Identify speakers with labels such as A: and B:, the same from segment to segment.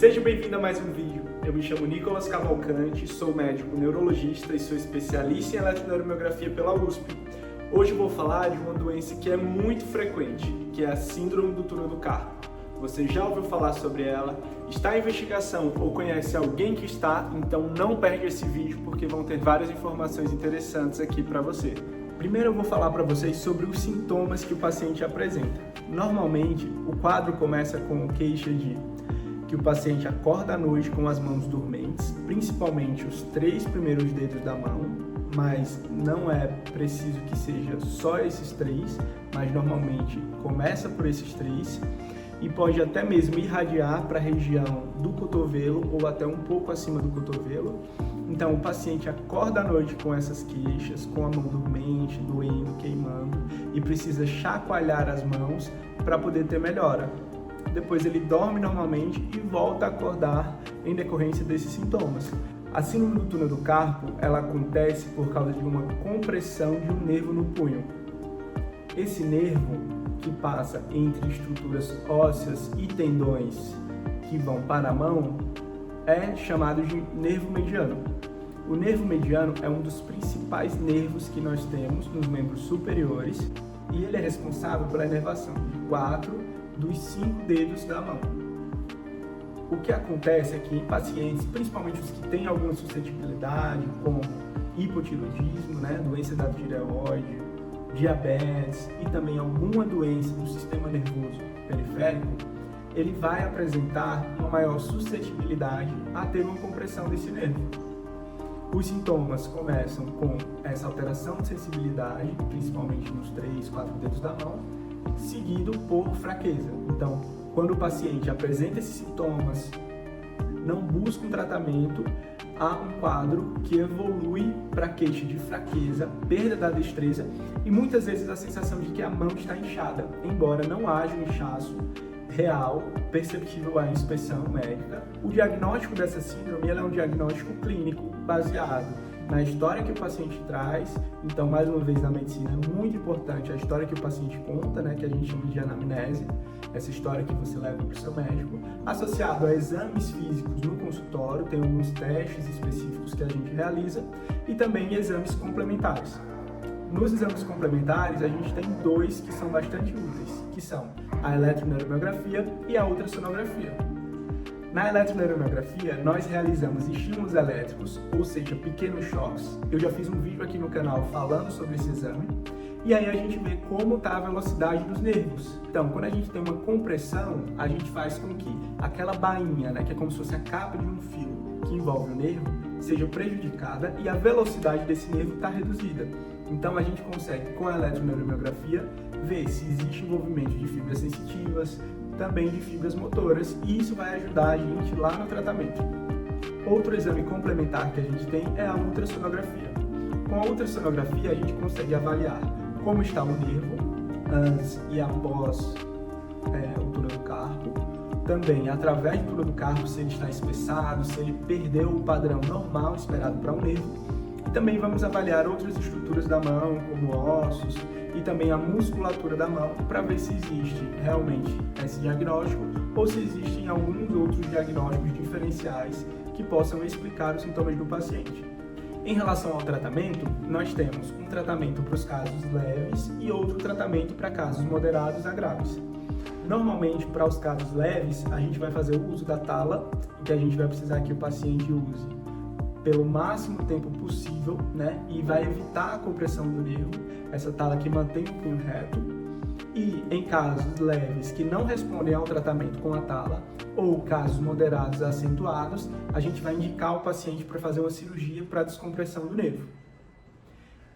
A: Seja bem-vindo a mais um vídeo. Eu me chamo Nicolas Cavalcante, sou médico neurologista e sou especialista em eletroneuromografia pela USP. Hoje eu vou falar de uma doença que é muito frequente, que é a Síndrome do Túnel do Carpo. Você já ouviu falar sobre ela? Está em investigação ou conhece alguém que está? Então não perde esse vídeo porque vão ter várias informações interessantes aqui para você. Primeiro eu vou falar para vocês sobre os sintomas que o paciente apresenta. Normalmente o quadro começa com queixa de que o paciente acorda à noite com as mãos dormentes, principalmente os 3 primeiros dedos da mão, mas não é preciso que seja só esses 3, mas normalmente começa por esses 3 e pode até mesmo irradiar para a região do cotovelo ou até um pouco acima do cotovelo. Então o paciente acorda à noite com essas queixas, com a mão dormente, doendo, queimando e precisa chacoalhar as mãos para poder ter melhora. Depois ele dorme normalmente e volta a acordar em decorrência desses sintomas. A síndrome do túnel do carpo, ela acontece por causa de uma compressão de um nervo no punho. Esse nervo, que passa entre estruturas ósseas e tendões que vão para a mão, é chamado de nervo mediano. O nervo mediano é um dos principais nervos que nós temos nos membros superiores e ele é responsável pela inervação de 4 dos 5 dedos da mão. O que acontece é que em pacientes, principalmente os que têm alguma suscetibilidade, como hipotiroidismo, doença da tireoide, diabetes e também alguma doença do sistema nervoso periférico, ele vai apresentar uma maior suscetibilidade a ter uma compressão desse nervo. Os sintomas começam com essa alteração de sensibilidade, principalmente nos 3, 4 dedos da mão, seguido por fraqueza. Então, quando o paciente apresenta esses sintomas, não busca um tratamento, há um quadro que evolui para queixa de fraqueza, perda da destreza e muitas vezes a sensação de que a mão está inchada, embora não haja um inchaço real, perceptível à inspeção médica. O diagnóstico dessa síndrome é um diagnóstico clínico baseado na história que o paciente traz. Então, mais uma vez, na medicina é muito importante a história que o paciente conta, que a gente chama de anamnese, essa história que você leva para o seu médico, associado a exames físicos no consultório, tem alguns testes específicos que a gente realiza, e também exames complementares. Nos exames complementares, a gente tem 2 que são bastante úteis, que são a eletroneuromografia e a ultrassonografia. Na eletroneuromografia, nós realizamos estímulos elétricos, ou seja, pequenos choques. Eu já fiz um vídeo aqui no canal falando sobre esse exame. E aí a gente vê como está a velocidade dos nervos. Então, quando a gente tem uma compressão, a gente faz com que aquela bainha, que é como se fosse a capa de um fio que envolve o nervo, seja prejudicada e a velocidade desse nervo está reduzida. Então a gente consegue, com a eletroneuromografia, ver se existe envolvimento de fibras sensitivas, também de fibras motoras, e isso vai ajudar a gente lá no tratamento. Outro exame complementar que a gente tem é a ultrassonografia. Com a ultrassonografia a gente consegue avaliar como está o nervo antes e após o túnel do carpo. Também, através do túnel do carpo, se ele está espessado, se ele perdeu o padrão normal esperado para um nervo. E também vamos avaliar outras estruturas da mão, como ossos, e também a musculatura da mão, para ver se existe realmente esse diagnóstico ou se existem alguns outros diagnósticos diferenciais que possam explicar os sintomas do paciente. Em relação ao tratamento, nós temos um tratamento para os casos leves e outro tratamento para casos moderados a graves. Normalmente, para os casos leves, a gente vai fazer o uso da tala, em que a gente vai precisar que o paciente use pelo máximo tempo possível, e vai evitar a compressão do nervo, essa tala que mantém o punho reto. E em casos leves que não respondem ao tratamento com a tala, ou casos moderados acentuados, a gente vai indicar o paciente para fazer uma cirurgia para descompressão do nervo.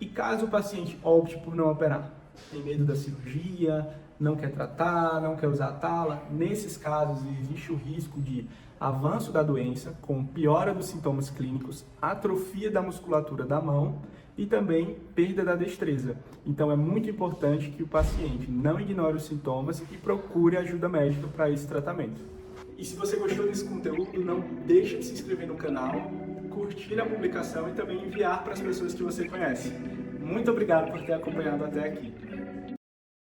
A: E caso o paciente opte por não operar, tem medo da cirurgia, não quer tratar, não quer usar a tala, nesses casos existe o risco de avanço da doença, com piora dos sintomas clínicos, atrofia da musculatura da mão e também perda da destreza. Então é muito importante que o paciente não ignore os sintomas e procure ajuda médica para esse tratamento. E se você gostou desse conteúdo, não deixe de se inscrever no canal, curtir a publicação e também enviar para as pessoas que você conhece. Muito obrigado por ter acompanhado até aqui.